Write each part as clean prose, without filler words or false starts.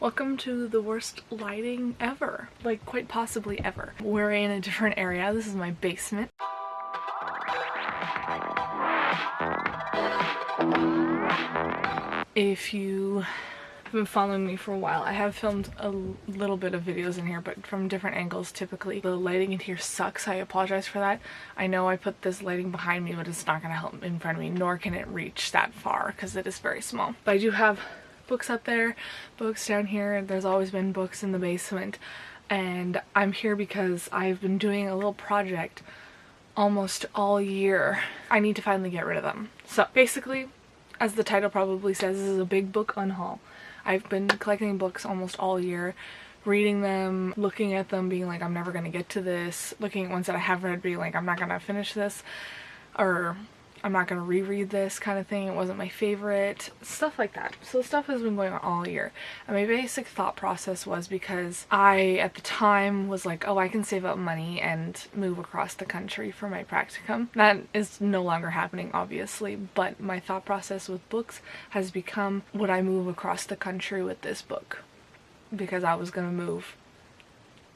Welcome to the worst lighting ever, like quite possibly ever. We're in a different area. This is my basement. If you have been following me for a while, I have filmed a little bit of videos in here, but from different angles typically. The lighting in here sucks. I apologize for that. I know I put this lighting behind me, but it's not going to help in front of me, nor can it reach that far because it is very small. But I do have books up there, books down here. There's always been books in the basement, and I'm here because I've been doing a little project almost all year. I need to finally get rid of them. So basically, as the title probably says, this is a big book unhaul. I've been collecting books almost all year, reading them, looking at them, being like, I'm never gonna get to this, looking at ones that I have read, being like, I'm not gonna finish this, or I'm not gonna reread this kind of thing. It wasn't my favorite, stuff like that. So stuff has been going on all year. And my basic thought process was, because I at the time was like, oh, I can save up money and move across the country for my practicum. That is no longer happening, obviously, but my thought process with books has become, would I move across the country with this book? Because I was gonna move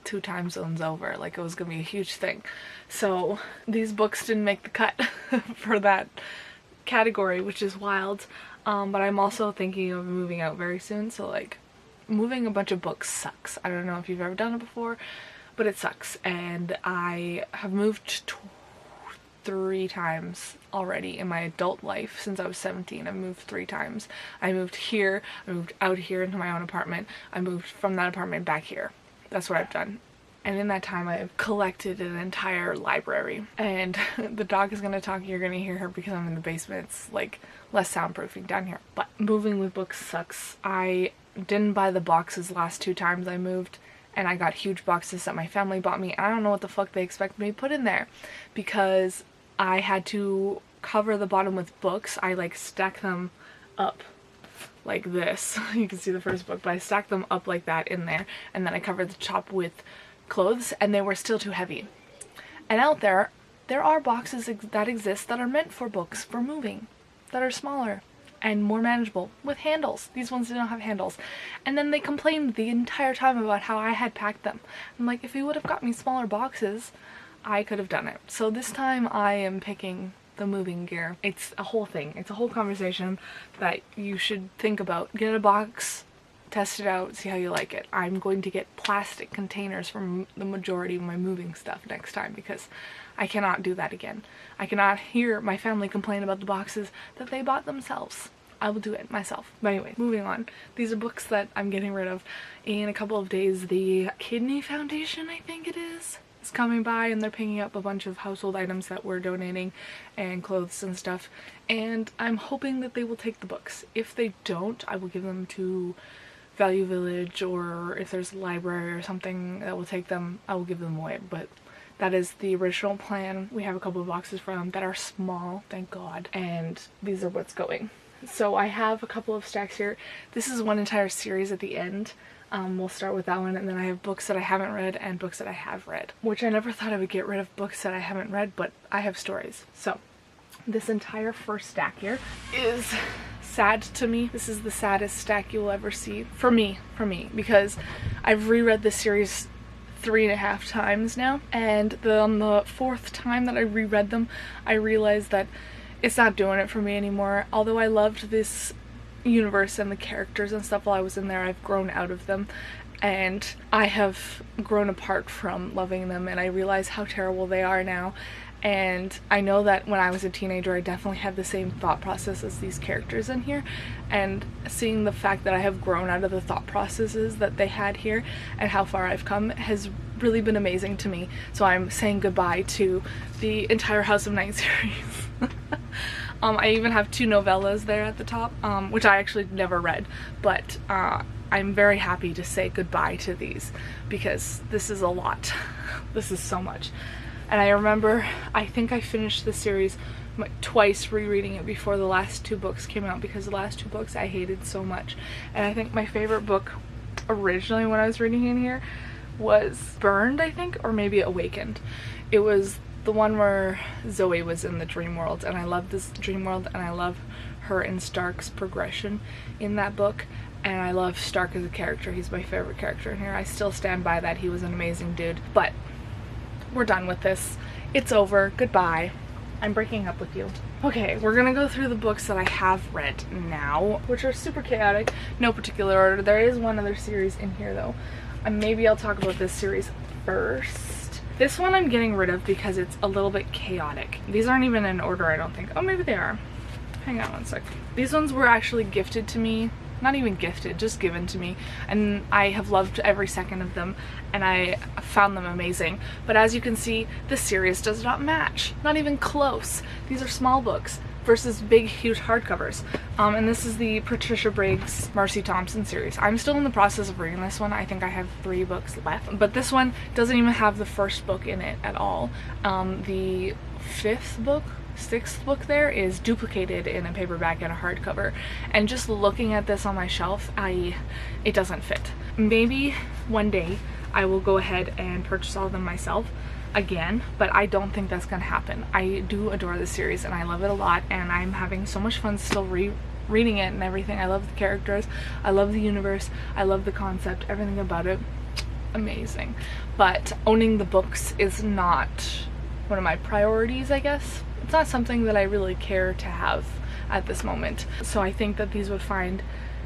2 time zones over, like it was gonna be a huge thing. So these books didn't make the cut for that category, which is wild. But I'm also thinking of moving out very soon, so like moving a bunch of books sucks. I don't know if you've ever done it before, but it sucks. And I have moved 3 times already in my adult life since I was 17. I've moved 3 times. I moved here, I moved out here into my own apartment, I moved from that apartment back here. That's what I've done. And in that time I've collected an entire library. And the dog is gonna talk, you're gonna hear her because I'm in the basement. It's like less soundproofing down here. But moving with books sucks. I didn't buy the boxes last 2 times I moved, and I got huge boxes that my family bought me, and I don't know what the fuck they expect me to put in there, because I had to cover the bottom with books. I like stack them up like this. You can see the first book, but I stacked them up like that in there, and then I covered the top with clothes, and they were still too heavy. And out there are boxes that exist that are meant for books for moving, that are smaller and more manageable with handles. These ones didn't have handles. And then they complained the entire time about how I had packed them. I'm like, if you would have got me smaller boxes, I could have done it. So this time I am picking the moving gear. It's a whole thing. It's a whole conversation that you should think about. Get a box, test it out, see how you like it. I'm going to get plastic containers from the majority of my moving stuff next time, because I cannot do that again. I cannot hear my family complain about the boxes that they bought themselves. I will do it myself. But anyway, moving on. These are books that I'm getting rid of. In a couple of days, the Kidney Foundation, I think it is coming by, and they're picking up a bunch of household items that we're donating and clothes and stuff, and I'm hoping that they will take the books. If they don't, I will give them to Value Village, or if there's a library or something that will take them, I will give them away. But that is the original plan. We have a couple of boxes for them that are small, thank God, and these are what's going. So I have a couple of stacks here. This is one entire series at the end. We'll start with that one, and then I have books that I haven't read and books that I have read, which I never thought I would get rid of books that I haven't read, but I have stories. So this entire first stack here is sad to me. This is the saddest stack you'll ever see for me, because I've reread this series 3.5 times now, and on the 4th time that I reread them, I realized that it's not doing it for me anymore. Although I loved this universe and the characters and stuff while I was in there, I've grown out of them, and I have grown apart from loving them, and I realize how terrible they are now. And I know that when I was a teenager, I definitely had the same thought process as these characters in here, and seeing the fact that I have grown out of the thought processes that they had here and how far I've come has really been amazing to me. So I'm saying goodbye to the entire House of Night series. I even have 2 novellas there at the top, which I actually never read, but I'm very happy to say goodbye to these, because this is a lot. This is so much. And I remember, I think I finished the series twice rereading it before the last 2 books came out, because the last 2 books I hated so much. And I think my favorite book originally when I was reading in here was Burned, I think, or maybe Awakened. It was the one where Zoe was in the dream world, and I love this dream world, and I love her and Stark's progression in that book, and I love Stark as a character. He's my favorite character in here. I still stand by that. He was an amazing dude. But we're done with this. It's over. Goodbye. I'm breaking up with you. Okay, we're gonna go through the books that I have read now, which are super chaotic, no particular order. There is one other series in here though. And maybe I'll talk about this series first. This one I'm getting rid of because it's a little bit chaotic. These aren't even in order, I don't think. Oh, maybe they are. Hang on one sec. These ones were actually gifted to me. Not even gifted, just given to me, and I have loved every second of them, and I found them amazing. But as you can see, the series does not match, not even close. These are small books versus big, huge hardcovers. And this is the Patricia Briggs Marcy Thompson series. I'm still in the process of reading this one. I think I have 3 books left, but this one doesn't even have the first book in it at all. The 6th book there is duplicated in a paperback and a hardcover, and just looking at this on my shelf, it doesn't fit. Maybe one day I will go ahead and purchase all of them myself again, but I don't think that's gonna happen. I do adore this series and I love it a lot, and I'm having so much fun still reading it and everything. I love the characters, I love the universe, I love the concept, everything about it, amazing. But owning the books is not one of my priorities, I guess. It's not something that I really care to have at this moment. So I think that these would find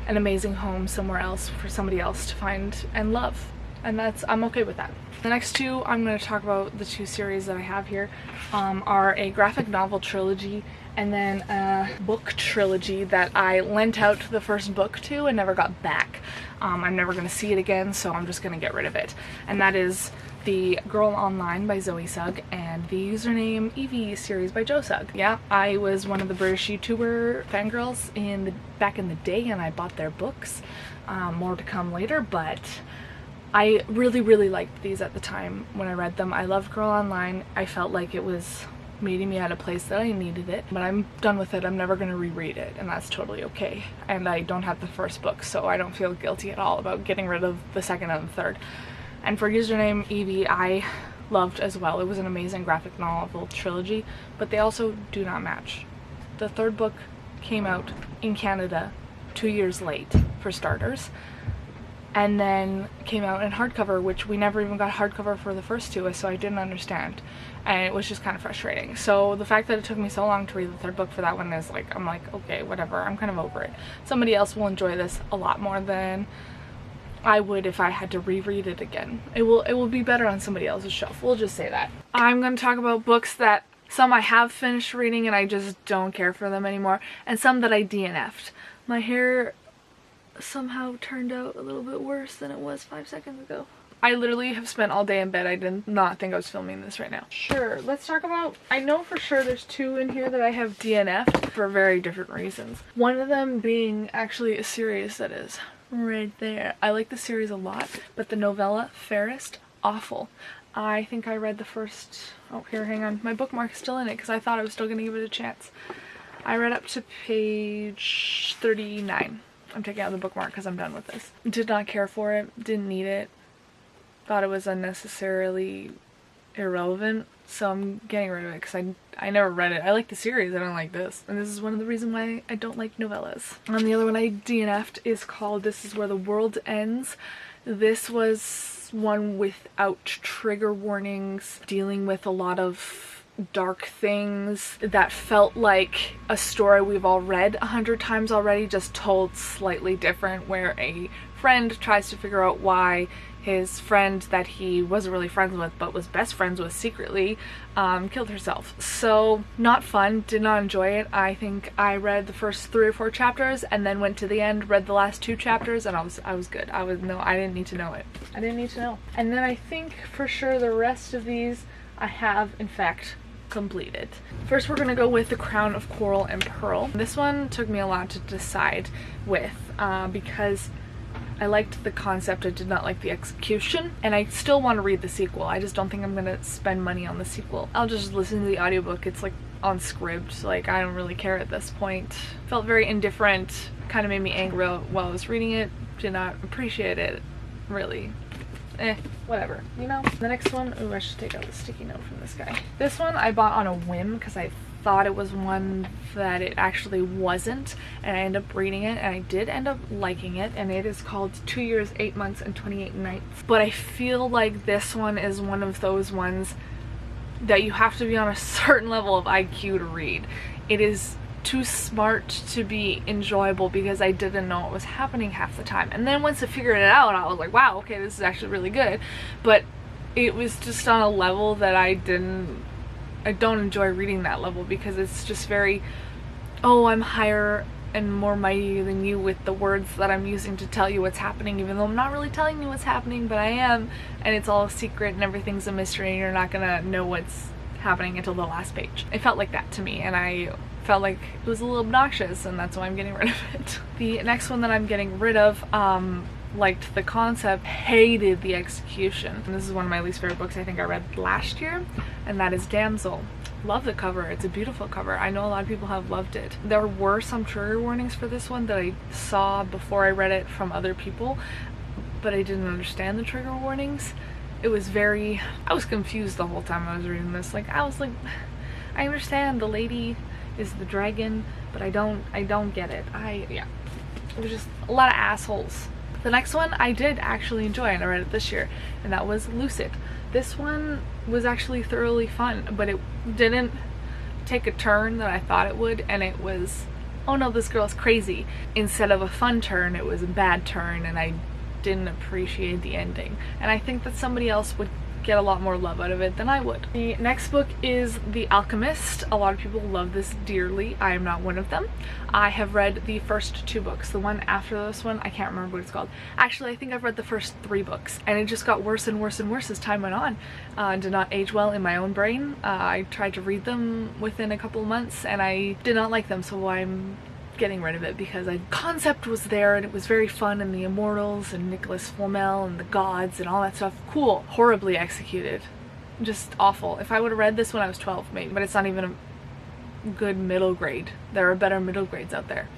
an amazing home somewhere else for somebody else to find and love. And I'm okay with that. The next 2 I'm going to talk about, the 2 series that I have here, are a graphic novel trilogy and then a book trilogy that I lent out the first book to and never got back. I'm never going to see it again, so I'm just going to get rid of it. And that is the Girl Online by Zoe Sugg and the Username Evie series by Joe Sugg. Yeah, I was one of the British YouTuber fangirls back in the day, and I bought their books. More to come later, but I really liked these at the time when I read them. I loved Girl Online. I felt like it was meeting me at a place that I needed it, but I'm done with it. I'm never going to reread it, and that's totally okay. And I don't have the first book, so I don't feel guilty at all about getting rid of the second and the third. And for Username Evie, I loved as well. It was an amazing graphic novel trilogy, but they also do not match. The 3rd book came out in Canada 2 years late, for starters, and then came out in hardcover, which we never even got hardcover for the first 2, so I didn't understand, and it was just kind of frustrating. So the fact that it took me so long to read the 3rd book for that one is like, I'm like, okay, whatever, I'm kind of over it. Somebody else will enjoy this a lot more than I would if I had to reread it again. It will be better on somebody else's shelf, we'll just say that. I'm going to talk about books that some I have finished reading and I just don't care for them anymore, and some that I DNF'd. My hair somehow turned out a little bit worse than it was 5 seconds ago. I literally have spent all day in bed. I did not think I was filming this right now. Sure, let's talk about, I know for sure there's 2 in here that I have DNF'd for very different reasons. One of them being actually a series that is right there. I like the series a lot, but the novella Fairest, awful. I think I read the first, oh here, hang on, my bookmark's still in it because I thought I was still gonna give it a chance. I read up to page 39. I'm taking out the bookmark because I'm done with this. Did not care for it, didn't need it, thought it was unnecessarily irrelevant, so I'm getting rid of it because I never read it. I like the series, I don't like this. And this is one of the reasons why I don't like novellas. And the other one I DNF'd is called This Is Where the World Ends. This was one without trigger warnings, dealing with a lot of dark things that felt like a story we've all read 100 times already, just told slightly different, where a friend tries to figure out why his friend that he wasn't really friends with but was best friends with secretly killed herself. So not fun, did not enjoy it. I think I read the first 3 or 4 chapters and then went to the end, read the last 2 chapters, and I was good. I didn't need to know it. I didn't need to know. And then I think for sure the rest of these I have in fact completed. First we're gonna go with The Crown of Coral and Pearl. This one took me a lot to decide with because I liked the concept, I did not like the execution, and I still want to read the sequel. I just don't think I'm gonna spend money on the sequel. I'll just listen to the audiobook. It's like on script, like I don't really care at this point. Felt very indifferent, kind of made me angry while I was reading it, did not appreciate it, really. Whatever, you know? The next one, ooh, I should take out the sticky note from this guy. This one I bought on a whim because I thought it was one that it actually wasn't, and I ended up reading it and I did end up liking it, and it is called 2 Years, 8 Months, and 28 Nights. But I feel like this one is one of those ones that you have to be on a certain level of IQ to read. It is too smart to be enjoyable because I didn't know what was happening half the time. And then once I figured it out, I was like, wow, okay, this is actually really good. But it was just on a level that I don't enjoy reading that level, because it's just very, oh, I'm higher and more mighty than you with the words that I'm using to tell you what's happening, even though I'm not really telling you what's happening, but I am, and it's all a secret and everything's a mystery and you're not gonna know what's happening until the last page. It felt like that to me, and I felt like it was a little obnoxious, and that's why I'm getting rid of it. The next one that I'm getting rid of, liked the concept, hated the execution. And this is one of my least favorite books I think I read last year, and that is Damsel. Love the cover. It's a beautiful cover. I know a lot of people have loved it. There were some trigger warnings for this one that I saw before I read it from other people, but I didn't understand the trigger warnings. It was very, I was confused the whole time I was reading this. Like, I was like, I understand the lady is the dragon, but I don't get it. Yeah. It was just a lot of assholes. The next one I did actually enjoy, and I read it this year, and that was Lucid. This one was actually thoroughly fun, but it didn't take a turn that I thought it would, and it was, oh no, this girl's crazy. Instead of a fun turn, it was a bad turn, and I didn't appreciate the ending. And I think that somebody else would get a lot more love out of it than I would. The next book is The Alchemist. A lot of people love this dearly. I am not one of them. I have read the first 2 books. The one after this one, I can't remember what it's called. Actually, I think I've read the first 3 books, and it just got worse and worse and worse as time went on. Did not age well in my own brain. I tried to read them within a couple of months, and I did not like them, so I'm getting rid of it because the concept was there and it was very fun, and the immortals and Nicholas Flamel and the gods and all that stuff, cool. Horribly executed, just awful. If I would have read this when I was 12 maybe, but it's not even a good middle grade. There are better middle grades out there,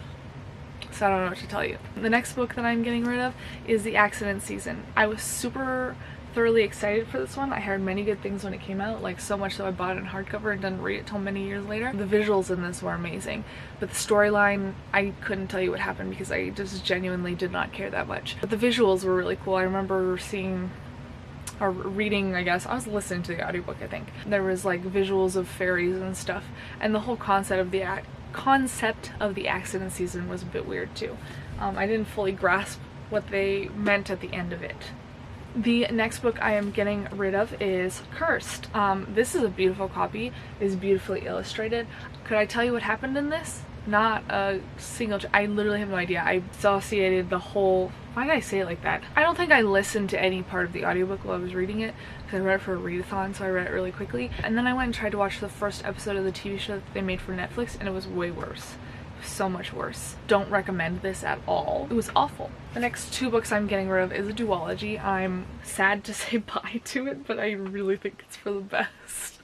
so I don't know what to tell you. The next book that I'm getting rid of is The Accident Season. I was super thoroughly excited for this one. I heard many good things when it came out, like so much that I bought it in hardcover and didn't read it till many years later. The visuals in this were amazing, but the storyline, I couldn't tell you what happened because I just genuinely did not care that much. But the visuals were really cool. I remember seeing or reading, I guess, I was listening to the audiobook, I think. There was like visuals of fairies and stuff, and the whole concept of the accident season was a bit weird too. I didn't fully grasp what they meant at the end of it. The next book I am getting rid of is Cursed. This is a beautiful copy. It is beautifully illustrated. Could I tell you what happened in this? Not a single, I literally have no idea. I associated the whole, why did I say it like that? I don't think I listened to any part of the audiobook while I was reading it, because I read it for a readathon, so I read it really quickly. And then I went and tried to watch the first episode of the TV show that they made for Netflix, and it was way worse. So much worse. Don't recommend this at all. It was awful. The next 2 books I'm getting rid of is a duology. I'm sad to say bye to it, but I really think it's for the best.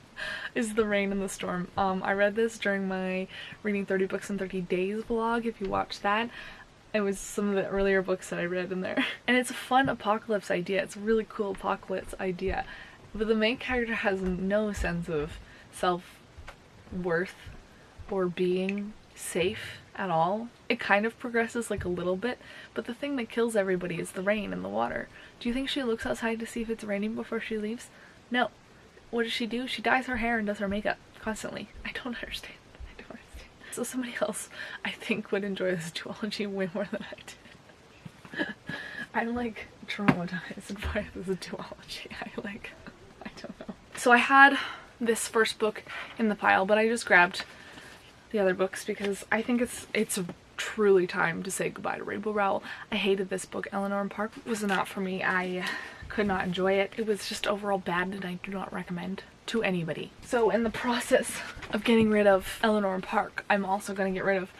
Is The Rain and the Storm. I read this during my Reading 30 Books in 30 Days vlog, if you watched that. It was some of the earlier books that I read in there. And it's a fun apocalypse idea. It's a really cool apocalypse idea. But the main character has no sense of self-worth or being safe at all. It kind of progresses like a little bit, but the thing that kills everybody is the rain and the water. Do you think she looks outside to see if it's raining before she leaves? No. What does she do? She dyes her hair and does her makeup constantly. I don't understand. I don't understand. So somebody else, I think, would enjoy this duology way more than I did. I'm like traumatized by this duology. I don't know. So I had this first book in the pile, but I just grabbed the other books because I think it's truly time to say goodbye to Rainbow Rowell. I hated this book. Eleanor Park was not for me. I could not enjoy it. It was just overall bad, and I do not recommend to anybody. So in the process of getting rid of Eleanor Park, I'm also going to get rid of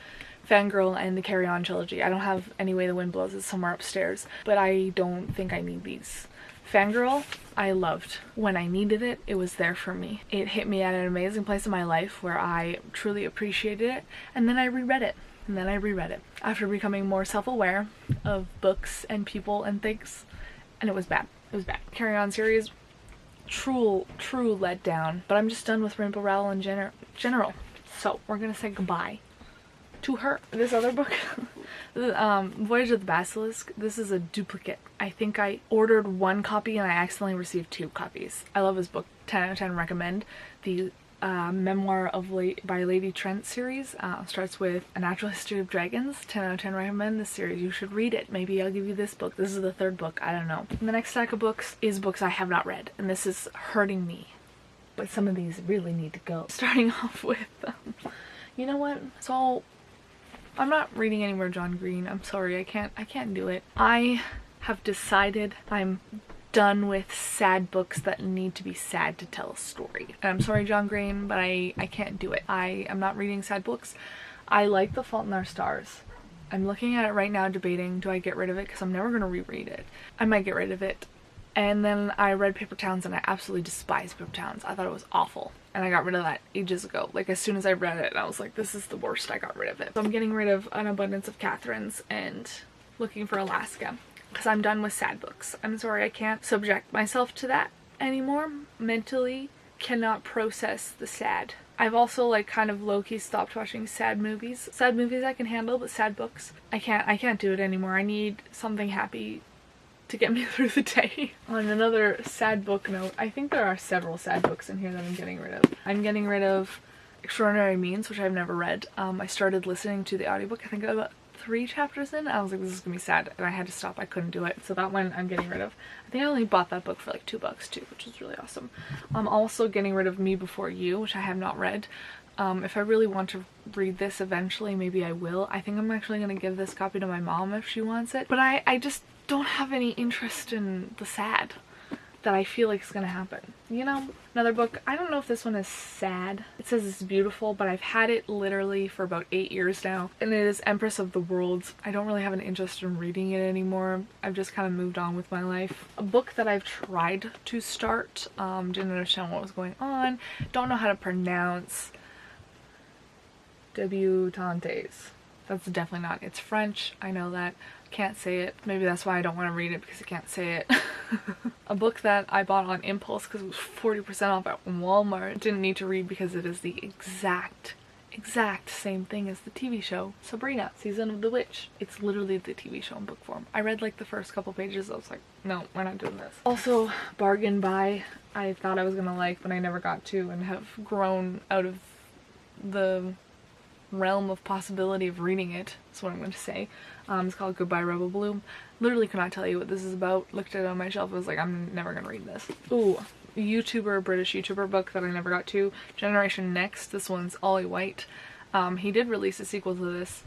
Fangirl and the Carry On trilogy. I don't have Any Way the Wind Blows. It's somewhere upstairs, but I don't think I need these. Fangirl, I loved. When I needed it, it was there for me. It hit me at an amazing place in my life where I truly appreciated it, and then I reread it. And then I reread it after becoming more self-aware of books and people and things, and it was bad. It was bad. Carry On series, true letdown. But I'm just done with Rainbow Rowell in general. So we're gonna say goodbye to her. This other book, Voyage of the Basilisk, this is a duplicate. I think I ordered one copy and I accidentally received 2 copies. I love this book. 10 out of 10 recommend. The Memoir of by Lady Trent series starts with A Natural History of Dragons. 10 out of 10 recommend this series. You should read it. Maybe I'll give you this book. This is the 3rd book. I don't know. And the next stack of books is books I have not read, and this is hurting me. But some of these really need to go. Starting off with, you know what? So I'm not reading any more John Green. I'm sorry. I can't do it. I have decided I'm done with sad books that need to be sad to tell a story. And I'm sorry, John Green, but I can't do it. I am not reading sad books. I like The Fault in Our Stars. I'm looking at it right now, debating, do I get rid of it? Because I'm never going to reread it. I might get rid of it. And then I read Paper Towns and I absolutely despise Paper Towns. I thought it was awful. And I got rid of that ages ago. Like, as soon as I read it, I was like, this is the worst. I got rid of it. So I'm getting rid of An Abundance of Catherines and Looking for Alaska. Because I'm done with sad books. I'm sorry, I can't subject myself to that anymore. Mentally, cannot process the sad. I've also like kind of low-key stopped watching sad movies. Sad movies I can handle, but sad books, I can't do it anymore. I need something happy to get me through the day. On another sad book note, I think there are several sad books in here that I'm getting rid of. I'm getting rid of Extraordinary Means, which I've never read. I started listening to the audiobook, I think about 3 chapters in. I was like, this is gonna be sad, and I had to stop. I couldn't do it. So that one I'm getting rid of. I think I only bought that book for like $2 too, which is really awesome. I'm also getting rid of Me Before You, which I have not read. If I really want to read this eventually, maybe I will. I think I'm actually gonna give this copy to my mom if she wants it. But I just don't have any interest in the sad that I feel like is gonna happen. You know? Another book, I don't know if this one is sad. It says it's beautiful, but I've had it literally for about 8 years now. And it is Empress of the Worlds. I don't really have an interest in reading it anymore. I've just kind of moved on with my life. A book that I've tried to start, didn't understand what was going on, don't know how to pronounce Debutantes. That's definitely not. It's French, I know that. Can't say it. Maybe that's why I don't want to read it, because I can't say it. A book that I bought on impulse because it was 40% off at Walmart. Didn't need to read because it is the exact same thing as the TV show Sabrina, Season of the Witch. It's literally the TV show in book form. I read like the first couple pages. I was like, no, we're not doing this. Also, Bargain Buy, I thought I was gonna like, but I never got to, and have grown out of the realm of possibility of reading it. That's what I'm going to say. It's called Goodbye Rebel Bloom. Literally could not tell you what this is about. Looked at it on my shelf, I was like, I'm never gonna read this. Ooh, British YouTuber book that I never got to. Generation Next. This one's Ollie White. He did release a sequel to this.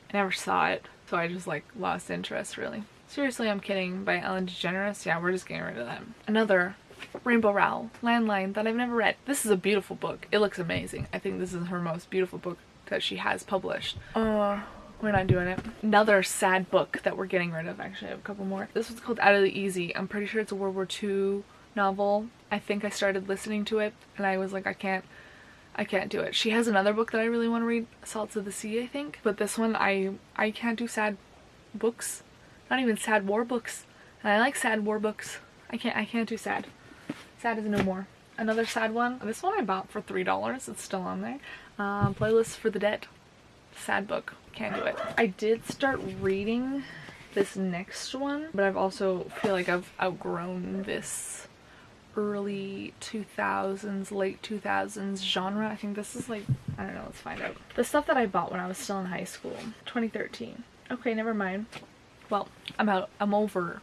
I never saw it, so I just like lost interest really. Seriously, I'm Kidding by Ellen DeGeneres. Yeah, we're just getting rid of that. Another Rainbow Rowell, Landline, that I've never read. This is a beautiful book. It looks amazing. I think this is her most beautiful book that she has published. We're not doing it. Another sad book that we're getting rid of. Actually, I have a couple more. This one's called Out of the Easy. I'm pretty sure it's a World War II novel. I think I started listening to it and I was like, I can't do it. She has another book that I really want to read, Salts of the Sea, I think. But this one, I can't do sad books. Not even sad war books. And I like sad war books. I can't do sad. Sad is no more. Another sad one. This one I bought for $3. It's still on there. Playlist for the Dead. Sad book. Can't do it. I did start reading this next one, but I've also feel like I've outgrown this early 2000s, late 2000s genre. I think this is like, I don't know, let's find out. The stuff that I bought when I was still in high school. 2013. Okay, never mind. Well, I'm over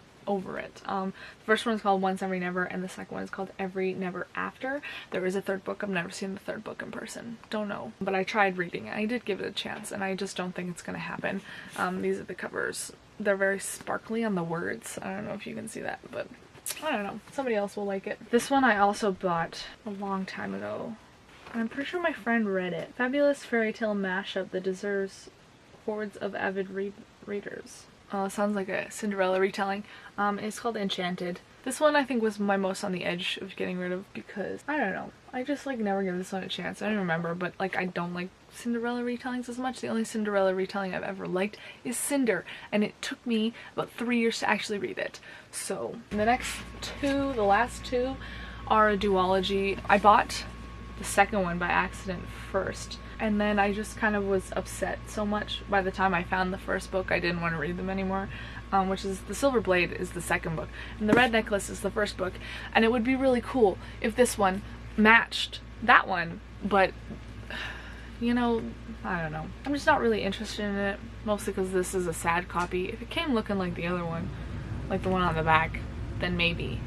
it. The first one is called Once Every Never, and the second one is called Every Never After. There is a third book. I've never seen the third book in person. Don't know. But I tried reading it. I did give it a chance, and I just don't think it's gonna happen. These are the covers. They're very sparkly on the words. I don't know if you can see that, but I don't know. Somebody else will like it. This one I also bought a long time ago. I'm pretty sure my friend read it. Fabulous fairy tale mashup that deserves hordes of avid readers. Sounds like a Cinderella retelling. It's called Enchanted. This one I think was my most on the edge of getting rid of because, I don't know, I just like never give this one a chance. I don't remember, but like I don't like Cinderella retellings as much. The only Cinderella retelling I've ever liked is Cinder, and it took me about 3 years to actually read it. So the last two are a duology. I bought the second one by accident first. and then I just kind of was upset so much by the time I found the first book I didn't want to read them anymore, which is The Silver Blade is the second book and The Red Necklace is the first book, and it would be really cool if this one matched that one, but you know, I don't know. I'm just not really interested in it, mostly because this is a sad copy. If it came looking like the other one, like the one on the back, then maybe.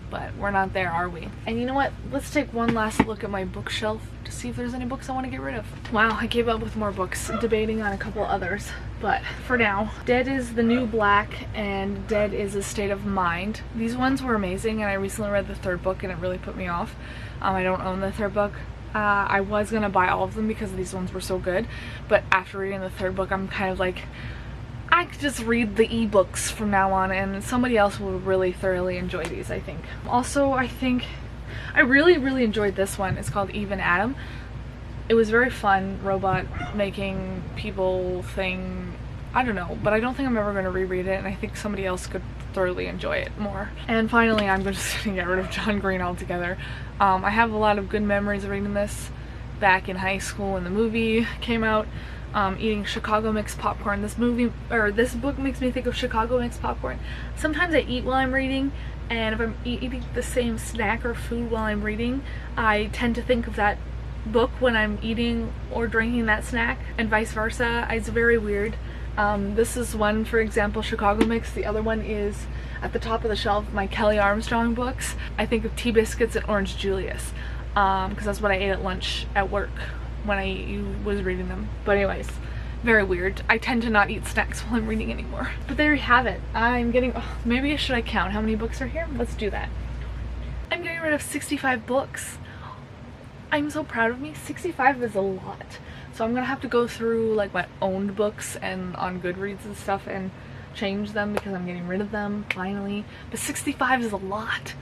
But we're not there, are we? And you know what? Let's take one last look at my bookshelf to see if there's any books I want to get rid of. Wow, I gave up with more books, debating on a couple others. But for now, Dead is the New Black and Dead is a State of Mind. These ones were amazing, and I recently read the third book and it really put me off. I don't own the third book. I was gonna buy all of them because these ones were so good, but after reading the third book I'm kind of like, I could just read the ebooks from now on and somebody else will really thoroughly enjoy these, I think. Also, I think I really enjoyed this one. It's called Eve and Adam. It was very fun, robot making people thing. I don't know, but I don't think I'm ever going to reread it, and I think somebody else could thoroughly enjoy it more. And finally, I'm just going to get rid of John Green altogether. I have a lot of good memories of reading this back in high school when the movie came out. Eating Chicago mixed popcorn. This book makes me think of Chicago mixed popcorn. Sometimes I eat while I'm reading, and if I'm eating the same snack or food while I'm reading, I tend to think of that book when I'm eating or drinking that snack, and vice versa. It's very weird. This is one, for example, Chicago Mix. The other one is at the top of the shelf, my Kelly Armstrong books. I think of Tea Biscuits and Orange Julius, because that's what I ate at lunch at work when I was reading them. But anyways, very weird. I tend to not eat snacks while I'm reading anymore. But there you have it. I'm getting, maybe should I count how many books are here? Let's do that. I'm getting rid of 65 books. I'm so proud of me. 65 is a lot. So I'm gonna have to go through like my owned books and on Goodreads and stuff and change them because I'm getting rid of them finally. But 65 is a lot.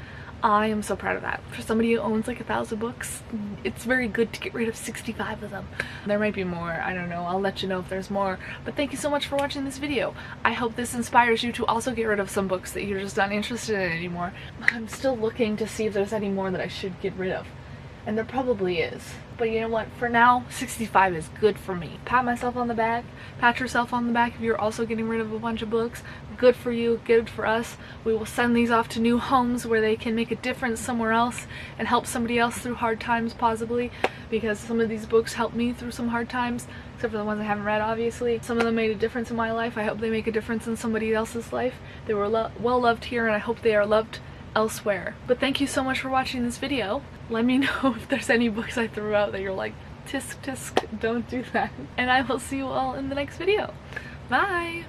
I am so proud of that. For somebody who owns like 1,000 books, it's very good to get rid of 65 of them. There might be more, I don't know, I'll let you know if there's more. But thank you so much for watching this video. I hope this inspires you to also get rid of some books that you're just not interested in anymore. I'm still looking to see if there's any more that I should get rid of. And there probably is. But you know what? For now, 65 is good for me. Pat myself on the back. Pat yourself on the back if you're also getting rid of a bunch of books. Good for you, good for us. We will send these off to new homes where they can make a difference somewhere else and help somebody else through hard times, possibly. Because some of these books helped me through some hard times, except for the ones I haven't read, obviously. Some of them made a difference in my life. I hope they make a difference in somebody else's life. They were well loved here, and I hope they are loved elsewhere. But thank you so much for watching this video. Let me know if there's any books I threw out that you're like, tisk tisk, don't do that. And I will see you all in the next video. Bye!